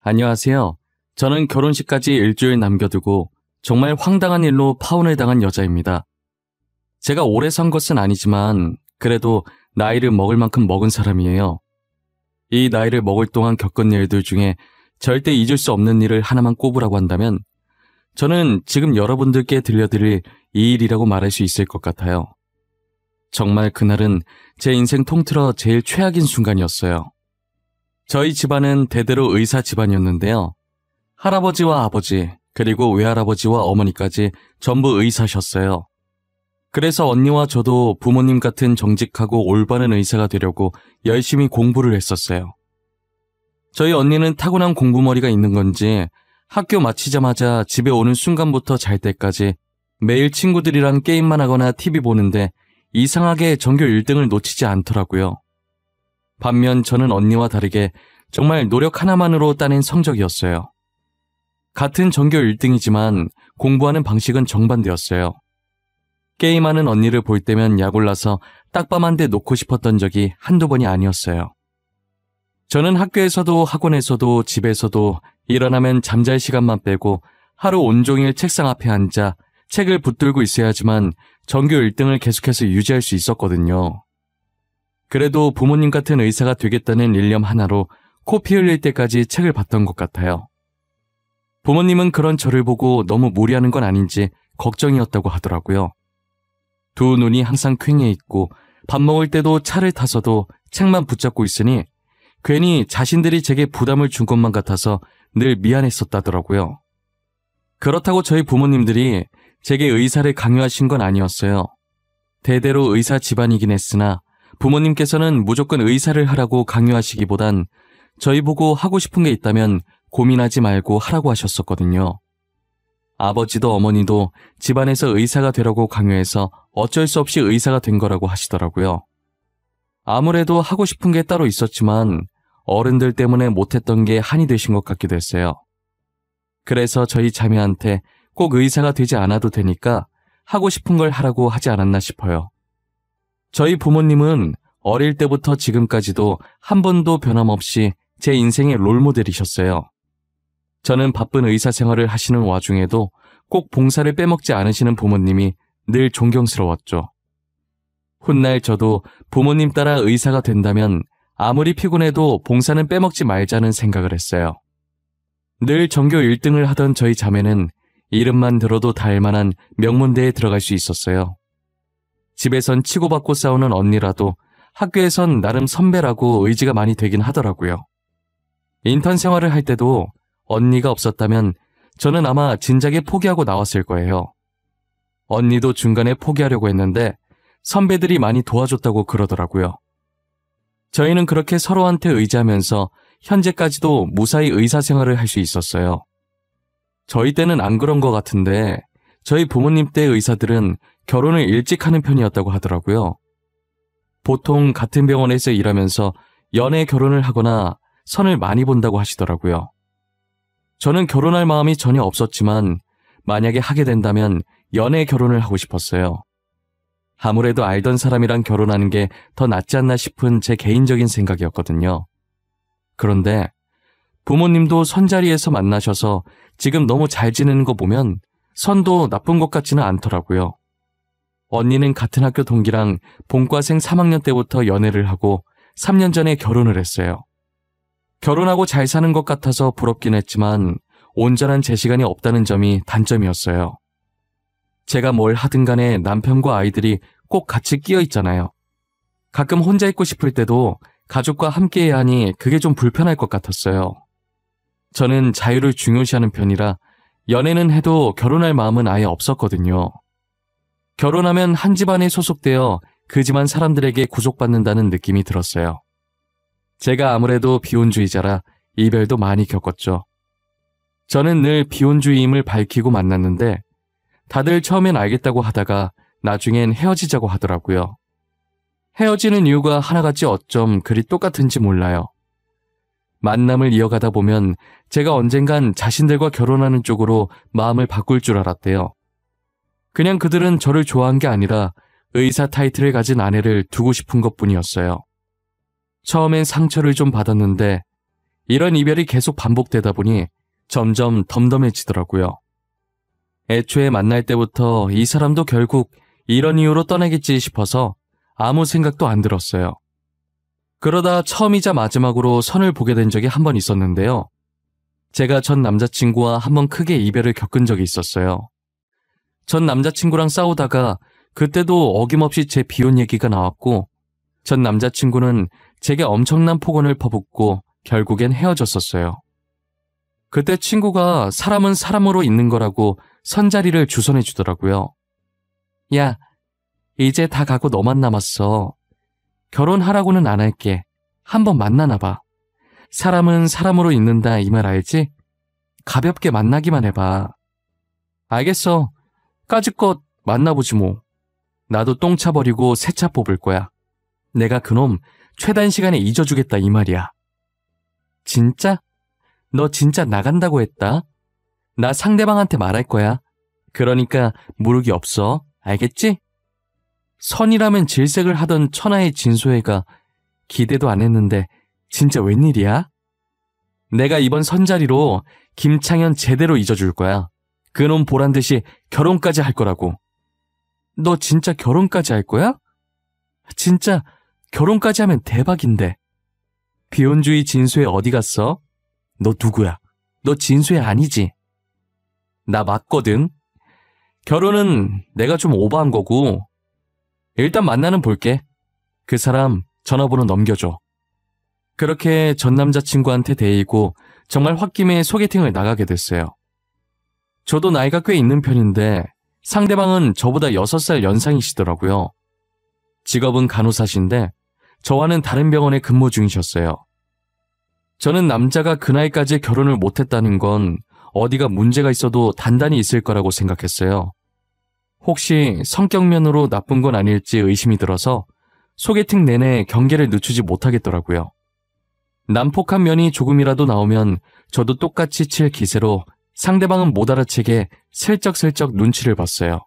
안녕하세요. 저는 결혼식까지 일주일 남겨두고 정말 황당한 일로 파혼을 당한 여자입니다. 제가 오래 산 것은 아니지만 그래도 나이를 먹을 만큼 먹은 사람이에요. 이 나이를 먹을 동안 겪은 일들 중에 절대 잊을 수 없는 일을 하나만 꼽으라고 한다면 저는 지금 여러분들께 들려드릴 이 일이라고 말할 수 있을 것 같아요. 정말 그날은 제 인생 통틀어 제일 최악인 순간이었어요. 저희 집안은 대대로 의사 집안이었는데요. 할아버지와 아버지, 그리고 외할아버지와 어머니까지 전부 의사셨어요. 그래서 언니와 저도 부모님 같은 정직하고 올바른 의사가 되려고 열심히 공부를 했었어요. 저희 언니는 타고난 공부머리가 있는 건지 학교 마치자마자 집에 오는 순간부터 잘 때까지 매일 친구들이랑 게임만 하거나 TV 보는데 이상하게 전교 1등을 놓치지 않더라고요. 반면 저는 언니와 다르게 정말 노력 하나만으로 따낸 성적이었어요. 같은 전교 1등이지만 공부하는 방식은 정반대였어요. 게임하는 언니를 볼 때면 약올라서 딱밤 한 대 놓고 싶었던 적이 한두 번이 아니었어요. 저는 학교에서도 학원에서도 집에서도 일어나면 잠잘 시간만 빼고 하루 온종일 책상 앞에 앉아 책을 붙들고 있어야지만 전교 1등을 계속해서 유지할 수 있었거든요. 그래도 부모님 같은 의사가 되겠다는 일념 하나로 코 피 흘릴 때까지 책을 봤던 것 같아요. 부모님은 그런 저를 보고 너무 무리하는 건 아닌지 걱정이었다고 하더라고요. 두 눈이 항상 퀭해 있고 밥 먹을 때도 차를 타서도 책만 붙잡고 있으니 괜히 자신들이 제게 부담을 준 것만 같아서 늘 미안했었다더라고요. 그렇다고 저희 부모님들이 제게 의사를 강요하신 건 아니었어요. 대대로 의사 집안이긴 했으나 부모님께서는 무조건 의사를 하라고 강요하시기보단 저희 보고 하고 싶은 게 있다면 고민하지 말고 하라고 하셨었거든요. 아버지도 어머니도 집안에서 의사가 되라고 강요해서 어쩔 수 없이 의사가 된 거라고 하시더라고요. 아무래도 하고 싶은 게 따로 있었지만 어른들 때문에 못했던 게 한이 되신 것 같기도 했어요. 그래서 저희 자매한테 꼭 의사가 되지 않아도 되니까 하고 싶은 걸 하라고 하지 않았나 싶어요. 저희 부모님은 어릴 때부터 지금까지도 한 번도 변함없이 제 인생의 롤모델이셨어요. 저는 바쁜 의사 생활을 하시는 와중에도 꼭 봉사를 빼먹지 않으시는 부모님이 늘 존경스러웠죠. 훗날 저도 부모님 따라 의사가 된다면 아무리 피곤해도 봉사는 빼먹지 말자는 생각을 했어요. 늘 전교 1등을 하던 저희 자매는 이름만 들어도 다 알만한 명문대에 들어갈 수 있었어요. 집에선 치고받고 싸우는 언니라도 학교에선 나름 선배라고 의지가 많이 되긴 하더라고요. 인턴 생활을 할 때도 언니가 없었다면 저는 아마 진작에 포기하고 나왔을 거예요. 언니도 중간에 포기하려고 했는데 선배들이 많이 도와줬다고 그러더라고요. 저희는 그렇게 서로한테 의지하면서 현재까지도 무사히 의사 생활을 할 수 있었어요. 저희 때는 안 그런 것 같은데 저희 부모님 때 의사들은 결혼을 일찍 하는 편이었다고 하더라고요. 보통 같은 병원에서 일하면서 연애 결혼을 하거나 선을 많이 본다고 하시더라고요. 저는 결혼할 마음이 전혀 없었지만 만약에 하게 된다면 연애 결혼을 하고 싶었어요. 아무래도 알던 사람이랑 결혼하는 게 더 낫지 않나 싶은 제 개인적인 생각이었거든요. 그런데 부모님도 선자리에서 만나셔서 지금 너무 잘 지내는 거 보면 선도 나쁜 것 같지는 않더라고요. 언니는 같은 학교 동기랑 본과생 3학년 때부터 연애를 하고 3년 전에 결혼을 했어요. 결혼하고 잘 사는 것 같아서 부럽긴 했지만 온전한 제 시간이 없다는 점이 단점이었어요. 제가 뭘 하든 간에 남편과 아이들이 꼭 같이 끼어 있잖아요. 가끔 혼자 있고 싶을 때도 가족과 함께 해야 하니 그게 좀 불편할 것 같았어요. 저는 자유를 중요시하는 편이라 연애는 해도 결혼할 마음은 아예 없었거든요. 결혼하면 한 집안에 소속되어 그 집안 사람들에게 구속받는다는 느낌이 들었어요. 제가 아무래도 비혼주의자라 이별도 많이 겪었죠. 저는 늘 비혼주의임을 밝히고 만났는데 다들 처음엔 알겠다고 하다가 나중엔 헤어지자고 하더라고요. 헤어지는 이유가 하나같이 어쩜 그리 똑같은지 몰라요. 만남을 이어가다 보면 제가 언젠간 자신들과 결혼하는 쪽으로 마음을 바꿀 줄 알았대요. 그냥 그들은 저를 좋아한 게 아니라 의사 타이틀을 가진 아내를 두고 싶은 것뿐이었어요. 처음엔 상처를 좀 받았는데 이런 이별이 계속 반복되다 보니 점점 덤덤해지더라고요. 애초에 만날 때부터 이 사람도 결국 이런 이유로 떠나겠지 싶어서 아무 생각도 안 들었어요. 그러다 처음이자 마지막으로 선을 보게 된 적이 한 번 있었는데요. 제가 전 남자친구와 한 번 크게 이별을 겪은 적이 있었어요. 전 남자친구랑 싸우다가 그때도 어김없이 제 비혼 얘기가 나왔고 전 남자친구는 제게 엄청난 폭언을 퍼붓고 결국엔 헤어졌었어요. 그때 친구가 사람은 사람으로 있는 거라고 선자리를 주선해 주더라고요. 야, 이제 다 가고 너만 남았어. 결혼하라고는 안 할게. 한번 만나나 봐. 사람은 사람으로 있는다 이 말 알지? 가볍게 만나기만 해봐. 알겠어. 까짓것 만나보지 뭐. 나도 똥차 버리고 새 차 뽑을 거야. 내가 그놈 최단 시간에 잊어주겠다 이 말이야. 진짜? 너 진짜 나간다고 했다? 나 상대방한테 말할 거야. 그러니까 무르기 없어. 알겠지? 선이라면 질색을 하던 천하의 진소혜가 기대도 안 했는데 진짜 웬일이야? 내가 이번 선자리로 김창현 제대로 잊어줄 거야. 그놈 보란 듯이 결혼까지 할 거라고. 너 진짜 결혼까지 할 거야? 진짜 결혼까지 하면 대박인데. 비혼주의 진수혜 어디 갔어? 너 누구야? 너 진수혜 아니지? 나 맞거든. 결혼은 내가 좀 오버한 거고. 일단 만나는 볼게. 그 사람 전화번호 넘겨줘. 그렇게 전 남자친구한테 데이고 정말 홧김에 소개팅을 나가게 됐어요. 저도 나이가 꽤 있는 편인데 상대방은 저보다 6살 연상이시더라고요. 직업은 간호사신데 저와는 다른 병원에 근무 중이셨어요. 저는 남자가 그 나이까지 결혼을 못했다는 건 어디가 문제가 있어도 단단히 있을 거라고 생각했어요. 혹시 성격면으로 나쁜 건 아닐지 의심이 들어서 소개팅 내내 경계를 늦추지 못하겠더라고요. 난폭한 면이 조금이라도 나오면 저도 똑같이 칠 기세로 상대방은 못 알아채게 슬쩍슬쩍 눈치를 봤어요.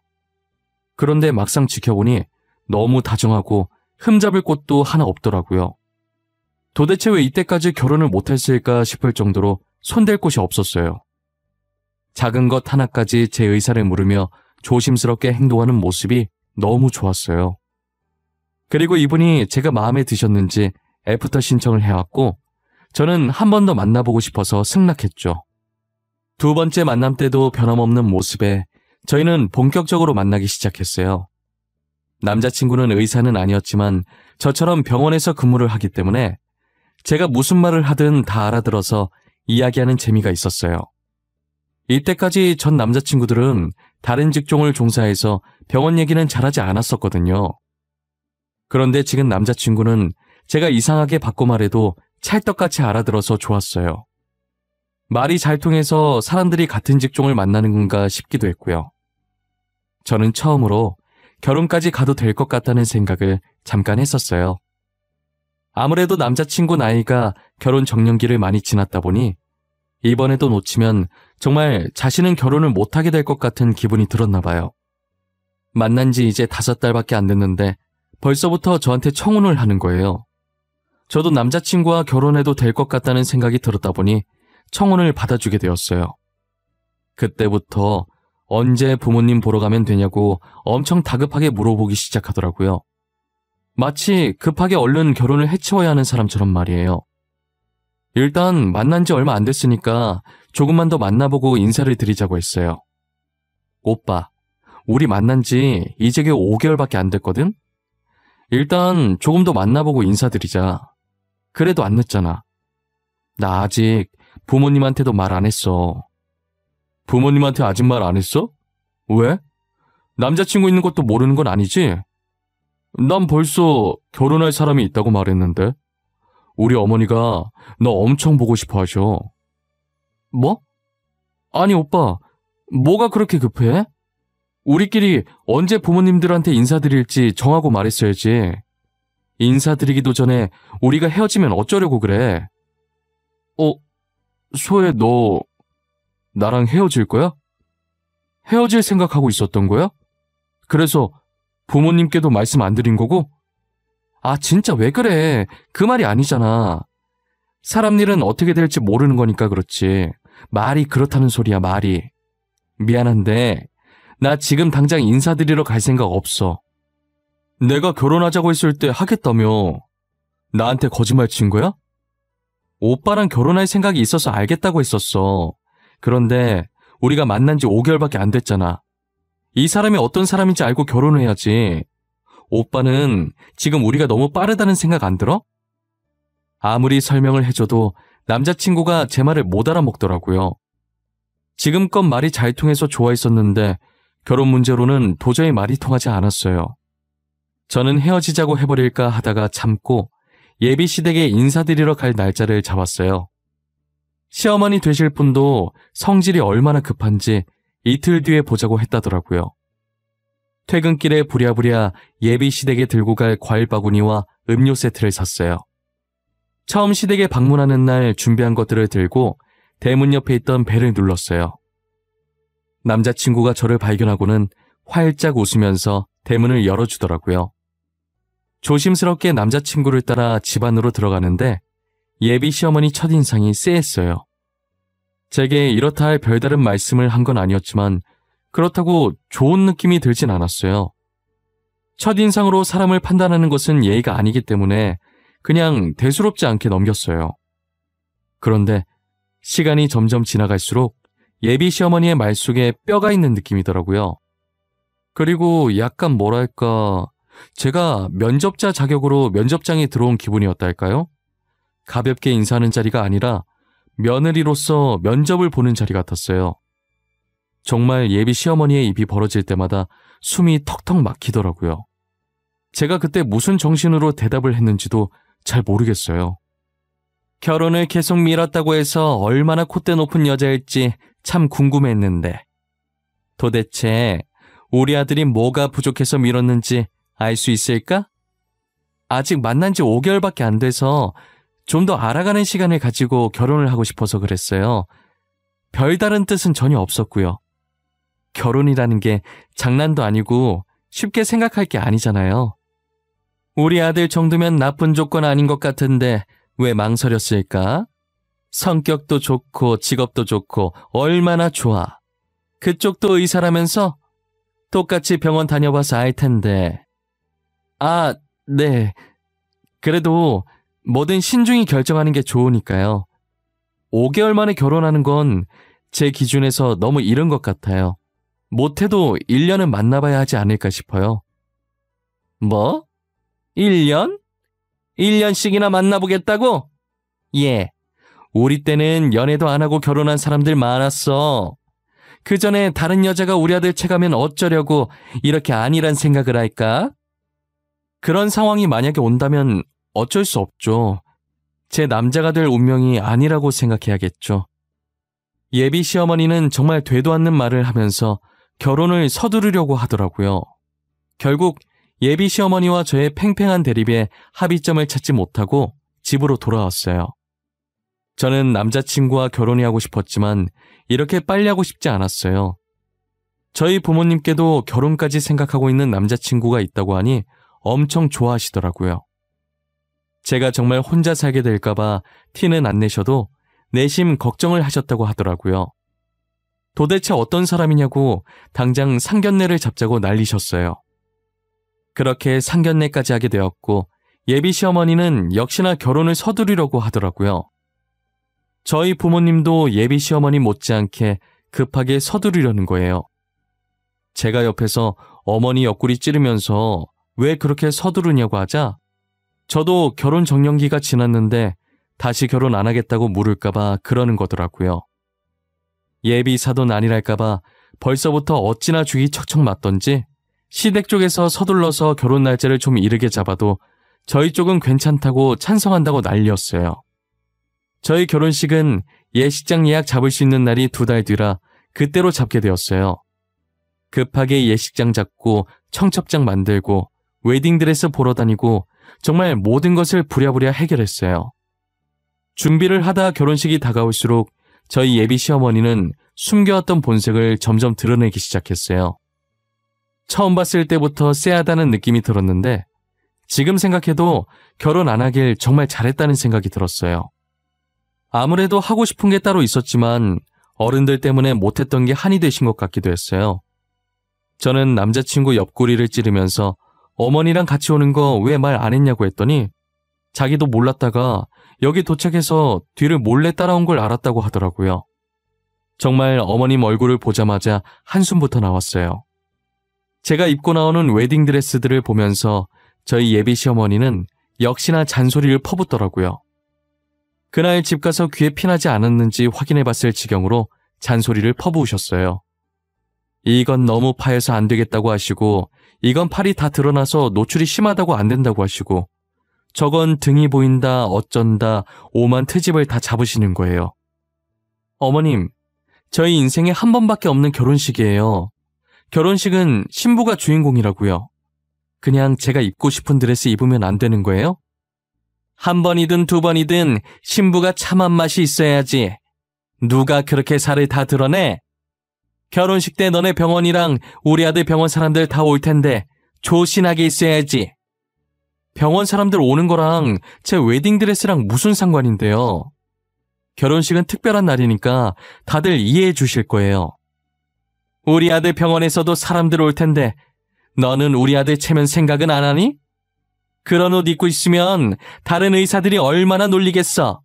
그런데 막상 지켜보니 너무 다정하고 흠잡을 곳도 하나 없더라고요. 도대체 왜 이때까지 결혼을 못했을까 싶을 정도로 손댈 곳이 없었어요. 작은 것 하나까지 제 의사를 물으며 조심스럽게 행동하는 모습이 너무 좋았어요. 그리고 이분이 제가 마음에 드셨는지 애프터 신청을 해왔고 저는 한 번 더 만나보고 싶어서 승낙했죠. 두 번째 만남 때도 변함없는 모습에 저희는 본격적으로 만나기 시작했어요. 남자친구는 의사는 아니었지만 저처럼 병원에서 근무를 하기 때문에 제가 무슨 말을 하든 다 알아들어서 이야기하는 재미가 있었어요. 이때까지 전 남자친구들은 다른 직종을 종사해서 병원 얘기는 잘하지 않았었거든요. 그런데 지금 남자친구는 제가 이상하게 받고 말해도 찰떡같이 알아들어서 좋았어요. 말이 잘 통해서 사람들이 같은 직종을 만나는 건가 싶기도 했고요. 저는 처음으로 결혼까지 가도 될 것 같다는 생각을 잠깐 했었어요. 아무래도 남자친구 나이가 결혼 정년기를 많이 지났다 보니 이번에도 놓치면 정말 자신은 결혼을 못하게 될 것 같은 기분이 들었나 봐요. 만난 지 이제 5달밖에 안 됐는데 벌써부터 저한테 청혼을 하는 거예요. 저도 남자친구와 결혼해도 될 것 같다는 생각이 들었다 보니 청혼을 받아주게 되었어요. 그때부터 언제 부모님 보러 가면 되냐고 엄청 다급하게 물어보기 시작하더라고요. 마치 급하게 얼른 결혼을 해치워야 하는 사람처럼 말이에요. 일단 만난 지 얼마 안 됐으니까 조금만 더 만나보고 인사를 드리자고 했어요. 오빠, 우리 만난 지 이제 겨우 5개월밖에 안 됐거든? 일단 조금 더 만나보고 인사드리자. 그래도 안 늦잖아. 나 아직 부모님한테도 말 안 했어. 부모님한테 아직 말 안 했어? 왜? 남자친구 있는 것도 모르는 건 아니지? 난 벌써 결혼할 사람이 있다고 말했는데. 우리 어머니가 너 엄청 보고 싶어 하셔. 뭐? 아니 오빠, 뭐가 그렇게 급해? 우리끼리 언제 부모님들한테 인사드릴지 정하고 말했어야지. 인사드리기도 전에 우리가 헤어지면 어쩌려고 그래? 소혜 너 나랑 헤어질 거야? 헤어질 생각하고 있었던 거야? 그래서 부모님께도 말씀 안 드린 거고? 아 진짜 왜 그래? 그 말이 아니잖아. 사람 일은 어떻게 될지 모르는 거니까 그렇지. 말이 그렇다는 소리야, 말이. 미안한데 나 지금 당장 인사드리러 갈 생각 없어. 내가 결혼하자고 했을 때 하겠다며. 나한테 거짓말 친 거야? 오빠랑 결혼할 생각이 있어서 알겠다고 했었어. 그런데 우리가 만난 지 5개월밖에 안 됐잖아. 이 사람이 어떤 사람인지 알고 결혼을 해야지. 오빠는 지금 우리가 너무 빠르다는 생각 안 들어? 아무리 설명을 해줘도 남자친구가 제 말을 못 알아먹더라고요. 지금껏 말이 잘 통해서 좋아했었는데 결혼 문제로는 도저히 말이 통하지 않았어요. 저는 헤어지자고 해버릴까 하다가 참고 예비 시댁에 인사드리러 갈 날짜를 잡았어요. 시어머니 되실 분도 성질이 얼마나 급한지 이틀 뒤에 보자고 했다더라고요. 퇴근길에 부랴부랴 예비 시댁에 들고 갈 과일 바구니와 음료 세트를 샀어요. 처음 시댁에 방문하는 날 준비한 것들을 들고 대문 옆에 있던 벨을 눌렀어요. 남자친구가 저를 발견하고는 활짝 웃으면서 대문을 열어주더라고요. 조심스럽게 남자친구를 따라 집 안으로 들어가는데 예비 시어머니 첫인상이 쎄했어요. 제게 이렇다 할 별다른 말씀을 한 건 아니었지만 그렇다고 좋은 느낌이 들진 않았어요. 첫인상으로 사람을 판단하는 것은 예의가 아니기 때문에 그냥 대수롭지 않게 넘겼어요. 그런데 시간이 점점 지나갈수록 예비 시어머니의 말 속에 뼈가 있는 느낌이더라고요. 그리고 약간 뭐랄까, 제가 면접자 자격으로 면접장에 들어온 기분이었달까요? 가볍게 인사하는 자리가 아니라 며느리로서 면접을 보는 자리 같았어요. 정말 예비 시어머니의 입이 벌어질 때마다 숨이 턱턱 막히더라고요. 제가 그때 무슨 정신으로 대답을 했는지도 잘 모르겠어요. 결혼을 계속 미뤘다고 해서 얼마나 콧대 높은 여자일지 참 궁금했는데 도대체 우리 아들이 뭐가 부족해서 미뤘는지 알 수 있을까? 아직 만난 지 5개월밖에 안 돼서 좀 더 알아가는 시간을 가지고 결혼을 하고 싶어서 그랬어요. 별다른 뜻은 전혀 없었고요. 결혼이라는 게 장난도 아니고 쉽게 생각할 게 아니잖아요. 우리 아들 정도면 나쁜 조건 아닌 것 같은데 왜 망설였을까? 성격도 좋고 직업도 좋고 얼마나 좋아. 그쪽도 의사라면서? 똑같이 병원 다녀봐서 알 텐데. 아, 네. 그래도 뭐든 신중히 결정하는 게 좋으니까요. 5개월 만에 결혼하는 건 제 기준에서 너무 이른 것 같아요. 못해도 1년은 만나봐야 하지 않을까 싶어요. 뭐? 1년? 1년씩이나 만나보겠다고? 예. 우리 때는 연애도 안 하고 결혼한 사람들 많았어. 그 전에 다른 여자가 우리 아들 채가면 어쩌려고 이렇게 아니란 생각을 할까? 그런 상황이 만약에 온다면 어쩔 수 없죠. 제 남자가 될 운명이 아니라고 생각해야겠죠. 예비 시어머니는 정말 되도 않는 말을 하면서 결혼을 서두르려고 하더라고요. 결국 예비 시어머니와 저의 팽팽한 대립에 합의점을 찾지 못하고 집으로 돌아왔어요. 저는 남자친구와 결혼이 하고 싶었지만 이렇게 빨리 하고 싶지 않았어요. 저희 부모님께도 결혼까지 생각하고 있는 남자친구가 있다고 하니 엄청 좋아하시더라고요. 제가 정말 혼자 살게 될까봐 티는 안 내셔도 내심 걱정을 하셨다고 하더라고요. 도대체 어떤 사람이냐고 당장 상견례를 잡자고 난리셨어요. 그렇게 상견례까지 하게 되었고 예비 시어머니는 역시나 결혼을 서두르려고 하더라고요. 저희 부모님도 예비 시어머니 못지않게 급하게 서두르려는 거예요. 제가 옆에서 어머니 옆구리 찌르면서 왜 그렇게 서두르냐고 하자 저도 결혼 정년기가 지났는데 다시 결혼 안 하겠다고 물을까봐 그러는 거더라고요. 예비 사돈 아니랄까봐 벌써부터 어찌나 죽이 척척 맞던지 시댁 쪽에서 서둘러서 결혼 날짜를 좀 이르게 잡아도 저희 쪽은 괜찮다고 찬성한다고 난리였어요. 저희 결혼식은 예식장 예약 잡을 수 있는 날이 2달 뒤라 그때로 잡게 되었어요. 급하게 예식장 잡고 청첩장 만들고 웨딩드레스 보러 다니고 정말 모든 것을 부랴부랴 해결했어요. 준비를 하다 결혼식이 다가올수록 저희 예비 시어머니는 숨겨왔던 본색을 점점 드러내기 시작했어요. 처음 봤을 때부터 쎄하다는 느낌이 들었는데 지금 생각해도 결혼 안 하길 정말 잘했다는 생각이 들었어요. 아무래도 하고 싶은 게 따로 있었지만 어른들 때문에 못했던 게 한이 되신 것 같기도 했어요. 저는 남자친구 옆구리를 찌르면서 어머니랑 같이 오는 거 왜 말 안 했냐고 했더니 자기도 몰랐다가 여기 도착해서 뒤를 몰래 따라온 걸 알았다고 하더라고요. 정말 어머님 얼굴을 보자마자 한숨부터 나왔어요. 제가 입고 나오는 웨딩드레스들을 보면서 저희 예비 시어머니는 역시나 잔소리를 퍼붓더라고요. 그날 집 가서 귀에 피나지 않았는지 확인해봤을 지경으로 잔소리를 퍼부으셨어요. 이건 너무 파여서 안 되겠다고 하시고, 이건 팔이 다 드러나서 노출이 심하다고 안 된다고 하시고, 저건 등이 보인다 어쩐다 오만 트집을 다 잡으시는 거예요. 어머님, 저희 인생에 한 번밖에 없는 결혼식이에요. 결혼식은 신부가 주인공이라고요. 그냥 제가 입고 싶은 드레스 입으면 안 되는 거예요? 한 번이든 두 번이든 신부가 참한 맛이 있어야지. 누가 그렇게 살을 다 드러내? 결혼식 때 너네 병원이랑 우리 아들 병원 사람들 다 올 텐데 조신하게 있어야지. 병원 사람들 오는 거랑 제 웨딩드레스랑 무슨 상관인데요? 결혼식은 특별한 날이니까 다들 이해해 주실 거예요. 우리 아들 병원에서도 사람들 올 텐데 너는 우리 아들 체면 생각은 안 하니? 그런 옷 입고 있으면 다른 의사들이 얼마나 놀리겠어.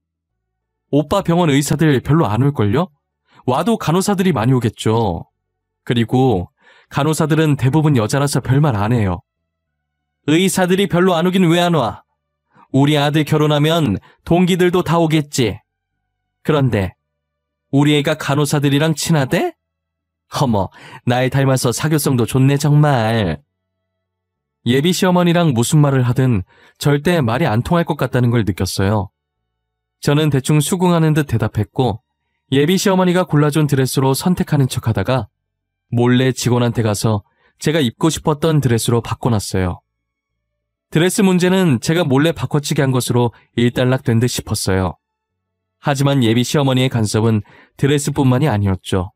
오빠 병원 의사들 별로 안 올걸요? 와도 간호사들이 많이 오겠죠. 그리고 간호사들은 대부분 여자라서 별말 안 해요. 의사들이 별로 안 오긴 왜 안 와? 우리 아들 결혼하면 동기들도 다 오겠지. 그런데 우리 애가 간호사들이랑 친하대? 어머, 날 닮아서 사교성도 좋네 정말. 예비 시어머니랑 무슨 말을 하든 절대 말이 안 통할 것 같다는 걸 느꼈어요. 저는 대충 수긍하는 듯 대답했고 예비 시어머니가 골라준 드레스로 선택하는 척하다가 몰래 직원한테 가서 제가 입고 싶었던 드레스로 바꿔놨어요. 드레스 문제는 제가 몰래 바꿔치기 한 것으로 일단락된 듯 싶었어요. 하지만 예비 시어머니의 간섭은 드레스뿐만이 아니었죠.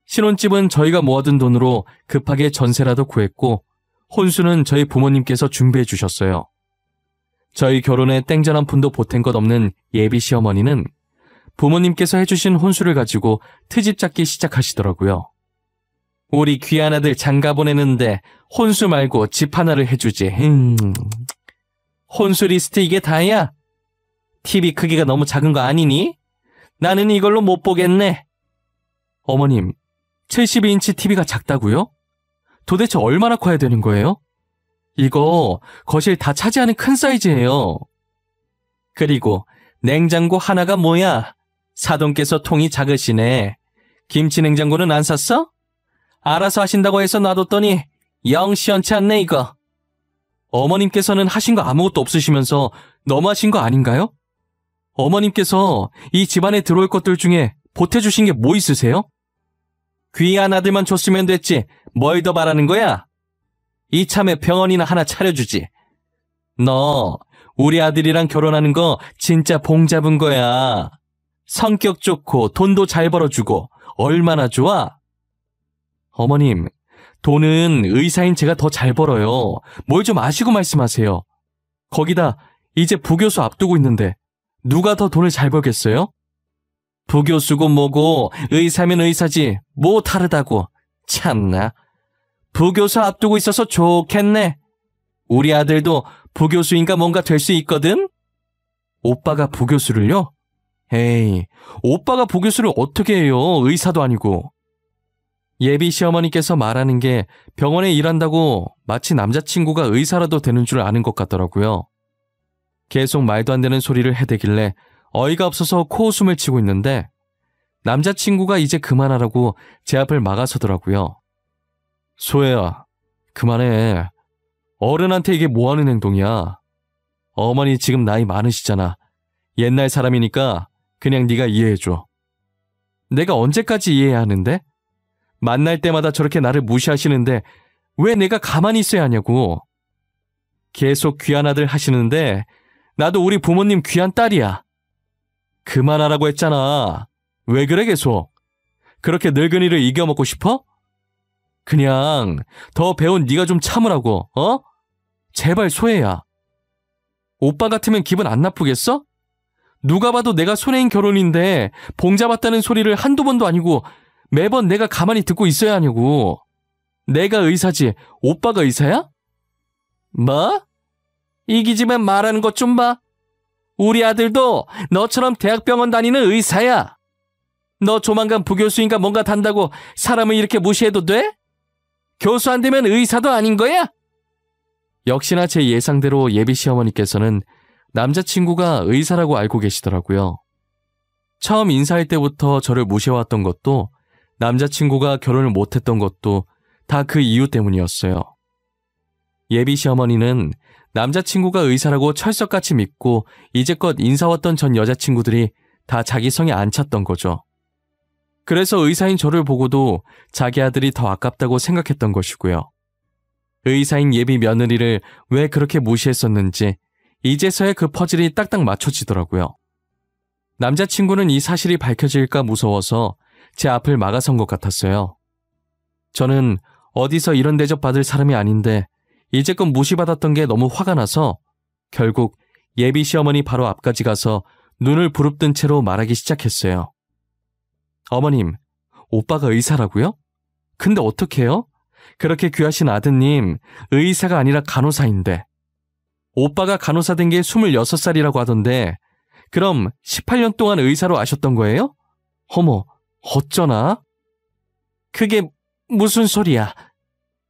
신혼집은 저희가 모아둔 돈으로 급하게 전세라도 구했고 혼수는 저희 부모님께서 준비해 주셨어요. 저희 결혼에 땡전 한 푼도 보탠 것 없는 예비 시어머니는 부모님께서 해주신 혼수를 가지고 트집 잡기 시작하시더라고요. 우리 귀한 아들 장가 보내는데 혼수 말고 집 하나를 해주지. 혼수 리스트 이게 다야? TV 크기가 너무 작은 거 아니니? 나는 이걸로 못 보겠네. 어머님, 72인치 TV가 작다고요? 도대체 얼마나 커야 되는 거예요? 이거 거실 다 차지하는 큰 사이즈예요. 그리고 냉장고 하나가 뭐야? 사돈께서 통이 작으시네. 김치 냉장고는 안 샀어? 알아서 하신다고 해서 놔뒀더니 영 시원치 않네 이거. 어머님께서는 하신 거 아무것도 없으시면서 너무하신 거 아닌가요? 어머님께서 이 집안에 들어올 것들 중에 보태주신 게 뭐 있으세요? 귀한 아들만 줬으면 됐지 뭘 더 바라는 거야? 이참에 병원이나 하나 차려주지. 너 우리 아들이랑 결혼하는 거 진짜 봉 잡은 거야. 성격 좋고 돈도 잘 벌어주고 얼마나 좋아? 어머님, 돈은 의사인 제가 더 잘 벌어요. 뭘 좀 아시고 말씀하세요. 거기다 이제 부교수 앞두고 있는데 누가 더 돈을 잘 벌겠어요? 부교수고 뭐고 의사면 의사지 뭐 다르다고. 참나. 부교수 앞두고 있어서 좋겠네. 우리 아들도 부교수인가 뭔가 될 수 있거든? 오빠가 부교수를요? 에이, 오빠가 부교수를 어떻게 해요? 의사도 아니고. 예비 시어머니께서 말하는 게 병원에 일한다고 마치 남자친구가 의사라도 되는 줄 아는 것 같더라고요. 계속 말도 안 되는 소리를 해대길래 어이가 없어서 코웃음을 치고 있는데 남자친구가 이제 그만하라고 제 앞을 막아서더라고요. 소혜야, 그만해. 어른한테 이게 뭐하는 행동이야. 어머니 지금 나이 많으시잖아. 옛날 사람이니까 그냥 네가 이해해줘. 내가 언제까지 이해해야 하는데? 만날 때마다 저렇게 나를 무시하시는데 왜 내가 가만히 있어야 하냐고. 계속 귀한 아들 하시는데 나도 우리 부모님 귀한 딸이야. 그만하라고 했잖아. 왜 그래 계속? 그렇게 늙은이를 이겨먹고 싶어? 그냥 더 배운 네가 좀 참으라고, 어? 제발 소혜야. 오빠 같으면 기분 안 나쁘겠어? 누가 봐도 내가 손해인 결혼인데 봉잡았다는 소리를 한두 번도 아니고 매번 내가 가만히 듣고 있어야 하냐고. 내가 의사지 오빠가 의사야? 뭐? 이기지만 말하는 것 좀 봐. 우리 아들도 너처럼 대학병원 다니는 의사야. 너 조만간 부교수인가 뭔가 단다고 사람을 이렇게 무시해도 돼? 교수 안 되면 의사도 아닌 거야? 역시나 제 예상대로 예비 시어머니께서는 남자친구가 의사라고 알고 계시더라고요. 처음 인사할 때부터 저를 무시해왔던 것도 남자친구가 결혼을 못했던 것도 다 그 이유 때문이었어요. 예비 시어머니는 남자친구가 의사라고 철석같이 믿고 이제껏 인사왔던 전 여자친구들이 다 자기 성에 안 찼던 거죠. 그래서 의사인 저를 보고도 자기 아들이 더 아깝다고 생각했던 것이고요. 의사인 예비 며느리를 왜 그렇게 무시했었는지 이제서야 그 퍼즐이 딱딱 맞춰지더라고요. 남자친구는 이 사실이 밝혀질까 무서워서 제 앞을 막아선 것 같았어요. 저는 어디서 이런 대접 받을 사람이 아닌데 이제껏 무시받았던 게 너무 화가 나서 결국 예비 시어머니 바로 앞까지 가서 눈을 부릅뜬 채로 말하기 시작했어요. 어머님, 오빠가 의사라고요? 근데 어떡해요? 그렇게 귀하신 아드님, 의사가 아니라 간호사인데. 오빠가 간호사 된 게 26살이라고 하던데 그럼 18년 동안 의사로 아셨던 거예요? 어머, 어쩌나? 그게 무슨 소리야?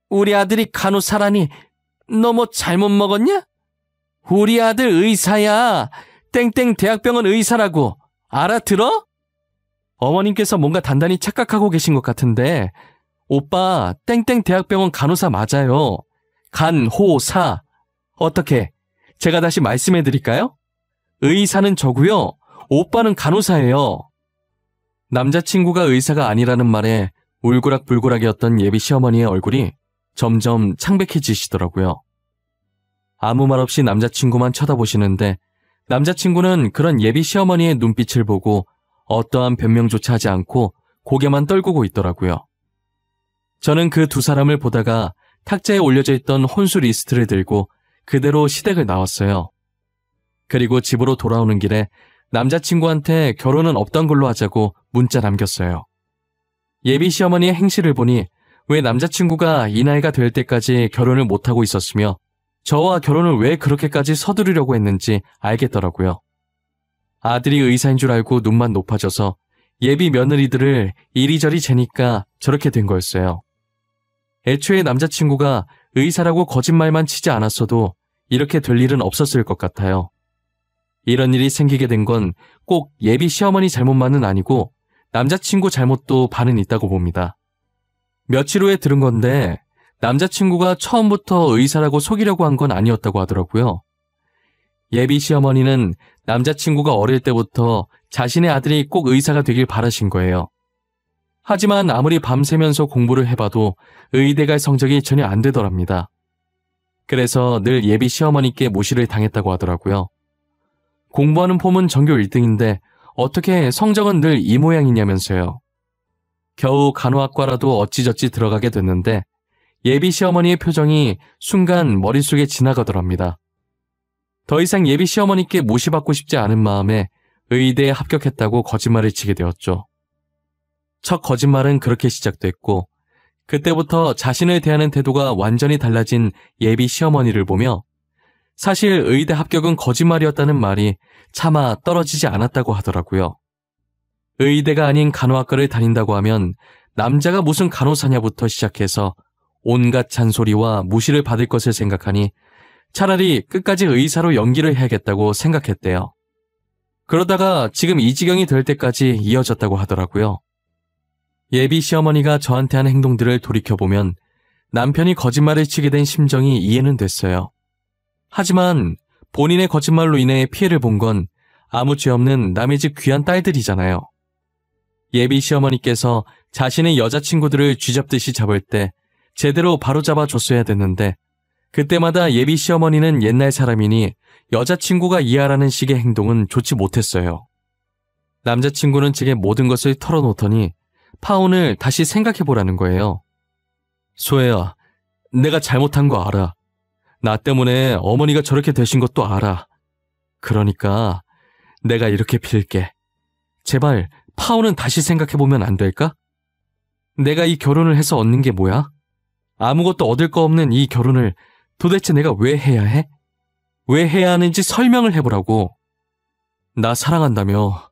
우리 아들이 간호사라니 너 뭐 잘못 먹었냐? 우리 아들 의사야. 땡땡 대학병원 의사라고. 알아들어? 어머님께서 뭔가 단단히 착각하고 계신 것 같은데 오빠 땡땡 대학병원 간호사 맞아요. 간호사. 어떻게? 제가 다시 말씀해 드릴까요? 의사는 저고요. 오빠는 간호사예요. 남자친구가 의사가 아니라는 말에 울그락불그락이었던 예비 시어머니의 얼굴이 점점 창백해지시더라고요. 아무 말 없이 남자친구만 쳐다보시는데 남자친구는 그런 예비 시어머니의 눈빛을 보고 어떠한 변명조차 하지 않고 고개만 떨구고 있더라고요. 저는 그 두 사람을 보다가 탁자에 올려져 있던 혼수 리스트를 들고 그대로 시댁을 나왔어요. 그리고 집으로 돌아오는 길에 남자친구한테 결혼은 없던 걸로 하자고 문자 남겼어요. 예비 시어머니의 행실을 보니 왜 남자친구가 이 나이가 될 때까지 결혼을 못하고 있었으며 저와 결혼을 왜 그렇게까지 서두르려고 했는지 알겠더라고요. 아들이 의사인 줄 알고 눈만 높아져서 예비 며느리들을 이리저리 재니까 저렇게 된 거였어요. 애초에 남자친구가 의사라고 거짓말만 치지 않았어도 이렇게 될 일은 없었을 것 같아요. 이런 일이 생기게 된 건 꼭 예비 시어머니 잘못만은 아니고 남자친구 잘못도 반은 있다고 봅니다. 며칠 후에 들은 건데 남자친구가 처음부터 의사라고 속이려고 한 건 아니었다고 하더라고요. 예비 시어머니는 남자친구가 어릴 때부터 자신의 아들이 꼭 의사가 되길 바라신 거예요. 하지만 아무리 밤새면서 공부를 해봐도 의대 갈 성적이 전혀 안 되더랍니다. 그래서 늘 예비 시어머니께 무시를 당했다고 하더라고요. 공부하는 폼은 전교 1등인데 어떻게 성적은 늘 이 모양이냐면서요. 겨우 간호학과라도 어찌저찌 들어가게 됐는데 예비 시어머니의 표정이 순간 머릿속에 지나가더랍니다. 더 이상 예비 시어머니께 무시받고 싶지 않은 마음에 의대에 합격했다고 거짓말을 치게 되었죠. 첫 거짓말은 그렇게 시작됐고 그때부터 자신을 대하는 태도가 완전히 달라진 예비 시어머니를 보며 사실 의대 합격은 거짓말이었다는 말이 차마 떨어지지 않았다고 하더라고요. 의대가 아닌 간호학과를 다닌다고 하면 남자가 무슨 간호사냐부터 시작해서 온갖 잔소리와 무시를 받을 것을 생각하니 차라리 끝까지 의사로 연기를 해야겠다고 생각했대요. 그러다가 지금 이 지경이 될 때까지 이어졌다고 하더라고요. 예비 시어머니가 저한테 한 행동들을 돌이켜보면 남편이 거짓말을 치게 된 심정이 이해는 됐어요. 하지만 본인의 거짓말로 인해 피해를 본 건 아무 죄 없는 남의 집 귀한 딸들이잖아요. 예비 시어머니께서 자신의 여자친구들을 쥐잡듯이 잡을 때 제대로 바로잡아 줬어야 됐는데 그때마다 예비 시어머니는 옛날 사람이니 여자친구가 이해하라는 식의 행동은 좋지 못했어요. 남자친구는 제게 모든 것을 털어놓더니 파혼을 다시 생각해보라는 거예요. 소혜야, 내가 잘못한 거 알아. 나 때문에 어머니가 저렇게 되신 것도 알아. 그러니까 내가 이렇게 빌게. 제발 파혼은 다시 생각해보면 안 될까? 내가 이 결혼을 해서 얻는 게 뭐야? 아무것도 얻을 거 없는 이 결혼을 도대체 내가 왜 해야 해? 왜 해야 하는지 설명을 해보라고. 나 사랑한다며.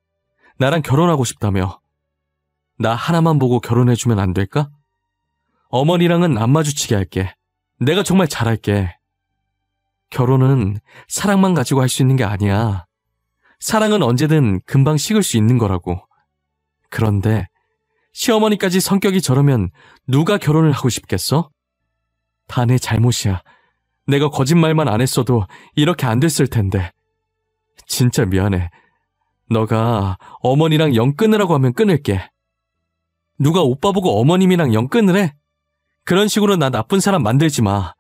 나랑 결혼하고 싶다며. 나 하나만 보고 결혼해주면 안 될까? 어머니랑은 안 마주치게 할게. 내가 정말 잘할게. 결혼은 사랑만 가지고 할 수 있는 게 아니야. 사랑은 언제든 금방 식을 수 있는 거라고. 그런데 시어머니까지 성격이 저러면 누가 결혼을 하고 싶겠어? 다 내 잘못이야. 내가 거짓말만 안 했어도 이렇게 안 됐을 텐데. 진짜 미안해. 너가 어머니랑 영 끊으라고 하면 끊을게. 누가 오빠 보고 어머님이랑 영 끊으래? 그런 식으로 나 나쁜 사람 만들지 마.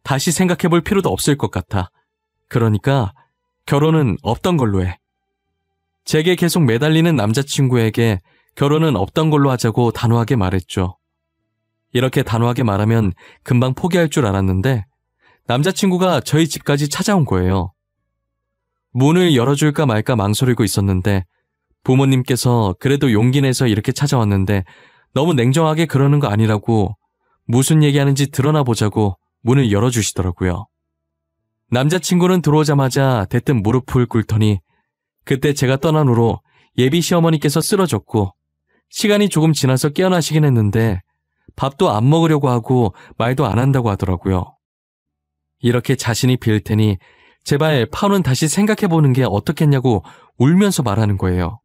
다시 생각해 볼 필요도 없을 것 같아. 그러니까 결혼은 없던 걸로 해. 제게 계속 매달리는 남자친구에게 결혼은 없던 걸로 하자고 단호하게 말했죠. 이렇게 단호하게 말하면 금방 포기할 줄 알았는데 남자친구가 저희 집까지 찾아온 거예요. 문을 열어줄까 말까 망설이고 있었는데 부모님께서 그래도 용기 내서 이렇게 찾아왔는데 너무 냉정하게 그러는 거 아니라고 무슨 얘기하는지 드러나 보자고 문을 열어주시더라고요. 남자친구는 들어오자마자 대뜸 무릎을 꿇더니 그때 제가 떠난 후로 예비 시어머니께서 쓰러졌고 시간이 조금 지나서 깨어나시긴 했는데 밥도 안 먹으려고 하고 말도 안 한다고 하더라고요. 이렇게 자신이 빌 테니 제발 파혼은 다시 생각해보는 게 어떻겠냐고 울면서 말하는 거예요.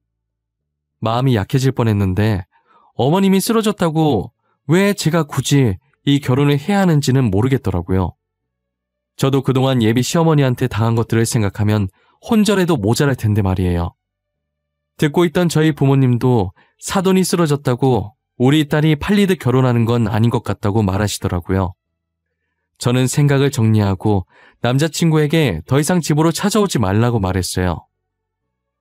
마음이 약해질 뻔했는데 어머님이 쓰러졌다고 왜 제가 굳이 이 결혼을 해야 하는지는 모르겠더라고요. 저도 그동안 예비 시어머니한테 당한 것들을 생각하면 혼절해도 모자랄 텐데 말이에요. 듣고 있던 저희 부모님도 사돈이 쓰러졌다고 우리 딸이 팔리듯 결혼하는 건 아닌 것 같다고 말하시더라고요. 저는 생각을 정리하고 남자친구에게 더 이상 집으로 찾아오지 말라고 말했어요.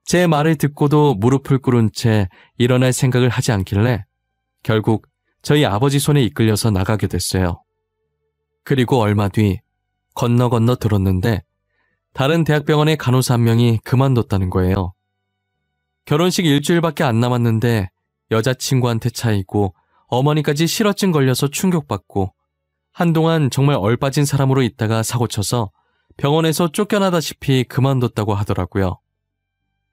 제 말을 듣고도 무릎을 꿇은 채 일어날 생각을 하지 않길래 결국 저희 아버지 손에 이끌려서 나가게 됐어요. 그리고 얼마 뒤 건너 들었는데 다른 대학병원의 간호사 한 명이 그만뒀다는 거예요. 결혼식 일주일밖에 안 남았는데 여자친구한테 차이고 어머니까지 실어증 걸려서 충격받고 한동안 정말 얼빠진 사람으로 있다가 사고쳐서 병원에서 쫓겨나다시피 그만뒀다고 하더라고요.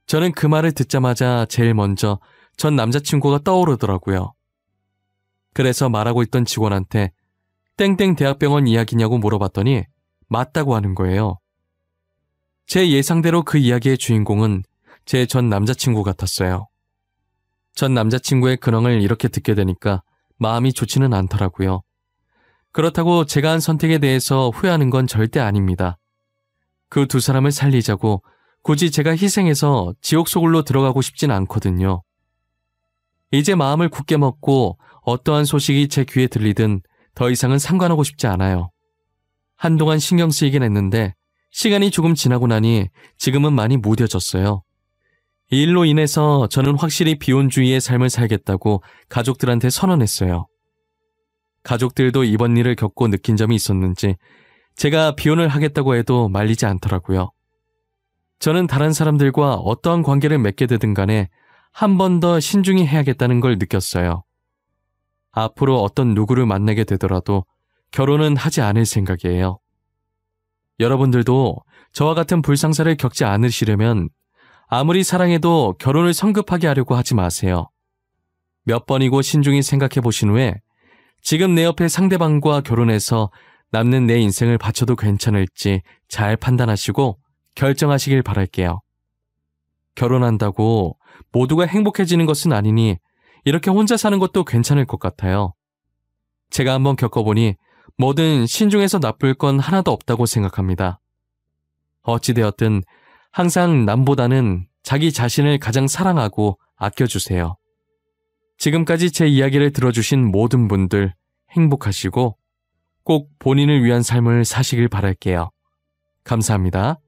저는 그 말을 듣자마자 제일 먼저 전 남자친구가 떠오르더라고요. 그래서 말하고 있던 직원한테 땡땡 대학병원 이야기냐고 물어봤더니 맞다고 하는 거예요. 제 예상대로 그 이야기의 주인공은 제 전 남자친구 같았어요. 전 남자친구의 근황을 이렇게 듣게 되니까 마음이 좋지는 않더라고요. 그렇다고 제가 한 선택에 대해서 후회하는 건 절대 아닙니다. 그 두 사람을 살리자고 굳이 제가 희생해서 지옥 속으로 들어가고 싶진 않거든요. 이제 마음을 굳게 먹고 어떠한 소식이 제 귀에 들리든 더 이상은 상관하고 싶지 않아요. 한동안 신경 쓰이긴 했는데 시간이 조금 지나고 나니 지금은 많이 무뎌졌어요. 이 일로 인해서 저는 확실히 비혼주의의 삶을 살겠다고 가족들한테 선언했어요. 가족들도 이번 일을 겪고 느낀 점이 있었는지 제가 비혼을 하겠다고 해도 말리지 않더라고요. 저는 다른 사람들과 어떠한 관계를 맺게 되든 간에 한 번 더 신중히 해야겠다는 걸 느꼈어요. 앞으로 어떤 누구를 만나게 되더라도 결혼은 하지 않을 생각이에요. 여러분들도 저와 같은 불상사를 겪지 않으시려면 아무리 사랑해도 결혼을 성급하게 하려고 하지 마세요. 몇 번이고 신중히 생각해 보신 후에 지금 내 옆에 상대방과 결혼해서 남는 내 인생을 바쳐도 괜찮을지 잘 판단하시고 결정하시길 바랄게요. 결혼한다고 모두가 행복해지는 것은 아니니 이렇게 혼자 사는 것도 괜찮을 것 같아요. 제가 한번 겪어보니 뭐든 신중해서 나쁠 건 하나도 없다고 생각합니다. 어찌되었든 항상 남보다는 자기 자신을 가장 사랑하고 아껴주세요. 지금까지 제 이야기를 들어주신 모든 분들 행복하시고 꼭 본인을 위한 삶을 사시길 바랄게요. 감사합니다.